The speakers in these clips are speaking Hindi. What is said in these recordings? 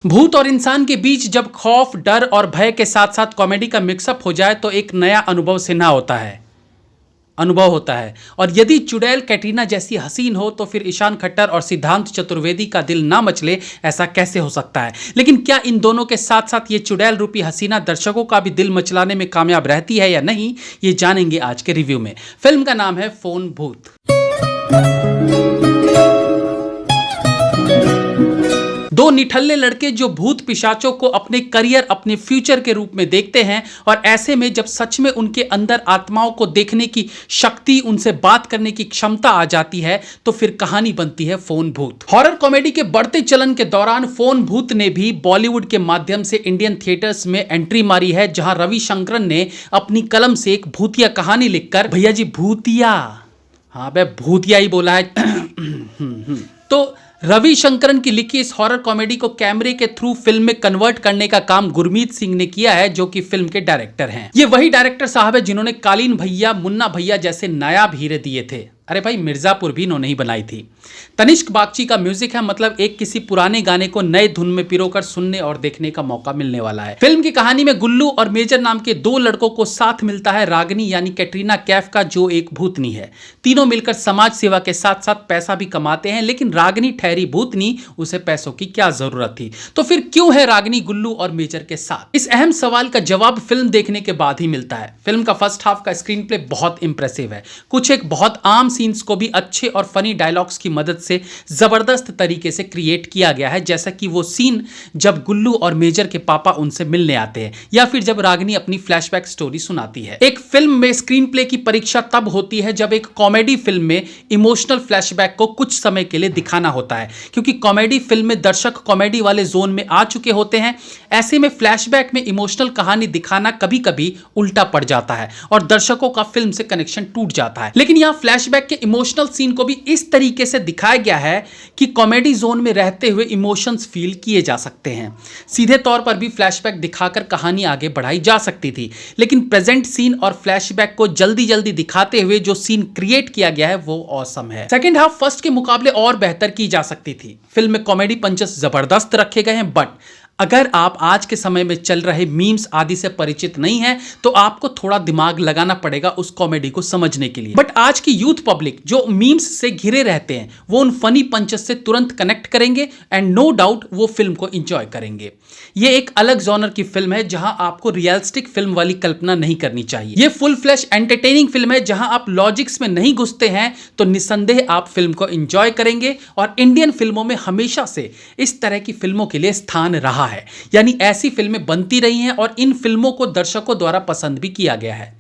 भूत और इंसान के बीच जब खौफ, डर और भय के साथ साथ कॉमेडी का मिक्सअप हो जाए तो एक नया अनुभव होता है। और यदि चुड़ैल कैटरीना जैसी हसीन हो तो फिर ईशान खट्टर और सिद्धांत चतुर्वेदी का दिल ना मचले, ऐसा कैसे हो सकता है। लेकिन क्या इन दोनों के साथ साथ ये चुड़ैल रूपी हसीना दर्शकों का भी दिल मचलाने में कामयाब रहती है या नहीं, ये जानेंगे आज के रिव्यू में। फिल्म का नाम है फोन भूत। दो निठल्ले लड़के जो भूत पिशाचों को अपने करियर, अपने फ्यूचर के रूप में देखते हैं, और ऐसे में जब सच में उनके अंदर आत्माओं को देखने की शक्ति, उनसे बात करने की क्षमता आ जाती है, तो फिर कहानी बनती है फोन भूत। हॉरर कॉमेडी के बढ़ते चलन के दौरान फोन भूत ने भी बॉलीवुड के माध्यम से इंडियन थिएटर्स में एंट्री मारी है, जहां रविशंकरन ने अपनी कलम से एक भूतिया कहानी लिखकर, भैया जी भूतिया, हाँ भाई भूतिया ही बोला है तो रविशंकरन की लिखी इस हॉरर कॉमेडी को कैमरे के थ्रू फिल्म में कन्वर्ट करने का काम गुरमीत सिंह ने किया है, जो कि फिल्म के डायरेक्टर हैं। ये वही डायरेक्टर साहब है जिन्होंने कालीन भैया, मुन्ना भैया जैसे नायाब हीरे दिए थे। अरे भाई मिर्जापुर भी इन्होंने ही बनाई थी। तनिष्क बागची का म्यूजिक है, मतलब एक किसी पुराने गाने को नए धुन में पिरोकर सुनने और देखने का मौका मिलने वाला है। फिल्म की कहानी में गुल्लू और मेजर नाम के दो लड़कों को साथ मिलता है रागिनी यानी कैटरीना कैफ का, जो एक भूतनी है। तीनों मिलकर समाज सेवा के साथ साथ पैसा भी कमाते हैं, लेकिन रागिनी ठहरी भूतनी, उसे पैसों की क्या जरूरत थी। तो फिर क्यों है रागिनी गुल्लू और मेजर के साथ? इस अहम सवाल का जवाब फिल्म देखने के बाद ही मिलता है। फिल्म का फर्स्ट हाफ का स्क्रीन प्ले बहुत इंप्रेसिव है। कुछ एक बहुत आम सीन्स को भी अच्छे और फनी डायलॉग्स की मदद से जबरदस्त तरीके से क्रिएट किया गया है, जैसा कि वो सीन जब गुल्लू और मेजर के पापा उनसे मिलने आते हैं, या फिर जब रागिनी अपनी फ्लैशबैक स्टोरी सुनाती है। एक फिल्म में स्क्रीन प्ले की परीक्षा तब होती है जब एक कॉमेडी फिल्म में इमोशनल फ्लैशबैक को कुछ समय के लिए दिखाना होता है, क्योंकि कॉमेडी फिल्म में दर्शक कॉमेडी वाले जोन में आ चुके होते हैं। ऐसे में फ्लैशबैक में इमोशनल कहानी दिखाना कभी कभी उल्टा पड़ जाता है और दर्शकों का फिल्म से कनेक्शन टूट जाता है। लेकिन यहां फ्लैशबैक के इमोशनल सीन को भी इस तरीके से दिखाया गया है कि कॉमेडी जोन में रहते हुए इमोशंस फील किए जा सकते हैं। सीधे तौर पर भी फ्लैशबैक दिखाकर कहानी आगे बढ़ाई जा सकती थी, लेकिन प्रेजेंट सीन और फ्लैशबैक को जल्दी जल्दी दिखाते हुए जो सीन क्रिएट किया गया है वो ऑसम है। सेकंड हाफ फर्स्ट के मुकाबले और बेहतर की जा सकती थी। फिल्म में कॉमेडी पंचेस जबरदस्त रखे गए हैं, बट अगर आप आज के समय में चल रहे मीम्स आदि से परिचित नहीं है तो आपको थोड़ा दिमाग लगाना पड़ेगा उस कॉमेडी को समझने के लिए। बट आज की यूथ पब्लिक जो मीम्स से घिरे रहते हैं, वो उन फनी पंचेस से तुरंत कनेक्ट करेंगे एंड नो डाउट वो फिल्म को एंजॉय करेंगे। ये एक अलग जॉनर की फिल्म है जहां आपको रियलिस्टिक फिल्म वाली कल्पना नहीं करनी चाहिए। ये फुल फ्लैश एंटरटेनिंग फिल्म है जहां आप लॉजिक्स में नहीं घुसते हैं तो निस्संदेह आप फिल्म को एंजॉय करेंगे। और इंडियन फिल्मों में हमेशा से इस तरह की फिल्मों के लिए स्थान रहा है, यानी ऐसी फिल्में बनती रही हैं और इन फिल्मों को दर्शकों द्वारा पसंद भी किया गया है।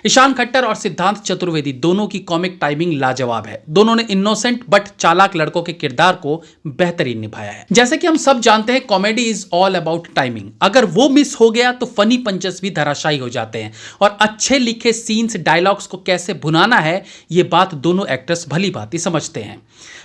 ईशान खट्टर और सिद्धांत चतुर्वेदी दोनों की कॉमिक टाइमिंग लाजवाब है। दोनों ने इनोसेंट बट चालाक लड़कों के किरदार को बेहतरीन निभाया है। जैसे कि हम सब जानते हैं, comedy is all about timing. अगर वो मिस हो गया तो फनी पंचेस भी धराशायी हो जाते हैं, और अच्छे लिखे सीन्स, डायलॉग्स को कैसे भुनाना है, ये बात दोनों एक्टर्स भली भांति समझते हैं।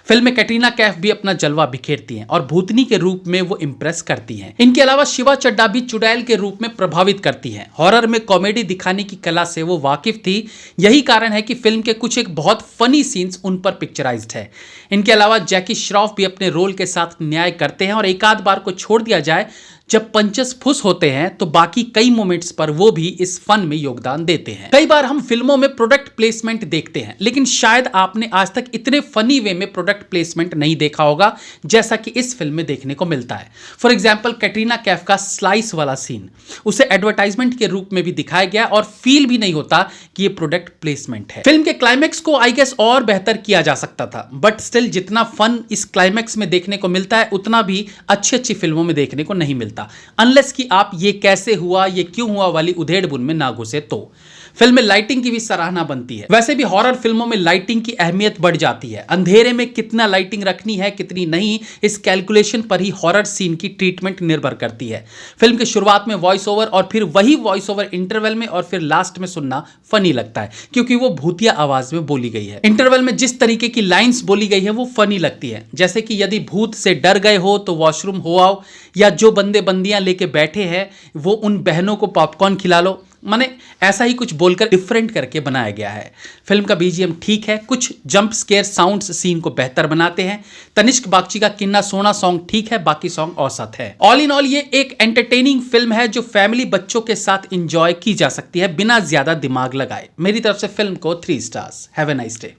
फिल्म में कैटरीना कैफ भी अपना जलवा बिखेरती हैं और भूतनी के रूप में वो इंप्रेस करती हैं। इनके अलावा शिवा चड्ढा भी चुड़ैल के रूप में प्रभावित करती हैं। हॉरर में कॉमेडी दिखाने की कला से वो वाकिफ थी। यही कारण है कि फिल्म के कुछ एक बहुत फनी सीन्स उन पर पिक्चराइज्ड है। इनके अलावा जैकी श्रॉफ भी अपने रोल के साथ न्याय करते हैं, और एक आध बार को छोड़ दिया जाए जब पंचेस फुस होते हैं तो बाकी कई मोमेंट्स पर वो भी इस फन में योगदान देते हैं। कई बार हम फिल्मों में प्रोडक्ट प्लेसमेंट देखते हैं, लेकिन शायद आपने आज तक इतने फनी वे में प्रोडक्ट प्लेसमेंट नहीं देखा होगा जैसा कि इस फिल्म में देखने को मिलता है। फॉर एग्जाम्पल, कैटरीना कैफ का स्लाइस वाला सीन, उसे एडवर्टाइजमेंट के रूप में भी दिखाया गया और फील भी नहीं होता कि ये प्रोडक्ट प्लेसमेंट है। फिल्म के क्लाइमैक्स को आई गेस और बेहतर किया जा सकता था, बट स्टिल जितना फन इस क्लाइमैक्स में देखने को मिलता है उतना भी अच्छी अच्छी फिल्मों में देखने को नहीं मिलता, अनलेस कि आप ये कैसे हुआ, ये क्यों हुआ वाली उधेड़ बुन में ना घुसे तो। फिल्म में लाइटिंग की भी सराहना बनती है। वैसे भी हॉरर फिल्मों में लाइटिंग की अहमियत बढ़ जाती है। अंधेरे में कितना लाइटिंग रखनी है, कितनी नहीं, इस कैलकुलेशन पर ही हॉरर सीन की ट्रीटमेंट निर्भर करती है। फिल्म के शुरुआत में वॉइस ओवर और फिर वही वॉइस ओवर इंटरवल में और फिर लास्ट में सुनना फनी लगता है, क्योंकि वो भूतिया आवाज में बोली गई है। इंटरवल में जिस तरीके की लाइंस बोली गई है वो फनी लगती है, जैसे कि यदि भूत से डर गए हो तो वॉशरूम हो आओ, या जो बंदे बंदियां लेके बैठे हैं वो उन बहनों को पॉपकॉर्न खिला लो। माने ऐसा ही कुछ बोलकर डिफरेंट करके बनाया गया है। फिल्म का बीजीएम ठीक है, कुछ जंप स्केयर साउंड्स सीन को बेहतर बनाते हैं। तनिष्क बागची का किन्ना सोना सॉन्ग ठीक है, बाकी सॉन्ग औसत है। ऑल इन ऑल ये एक एंटरटेनिंग फिल्म है जो फैमिली बच्चों के साथ इंजॉय की जा सकती है बिना ज्यादा दिमाग लगाए। मेरी तरफ से फिल्म को 3 stars. Have a nice day.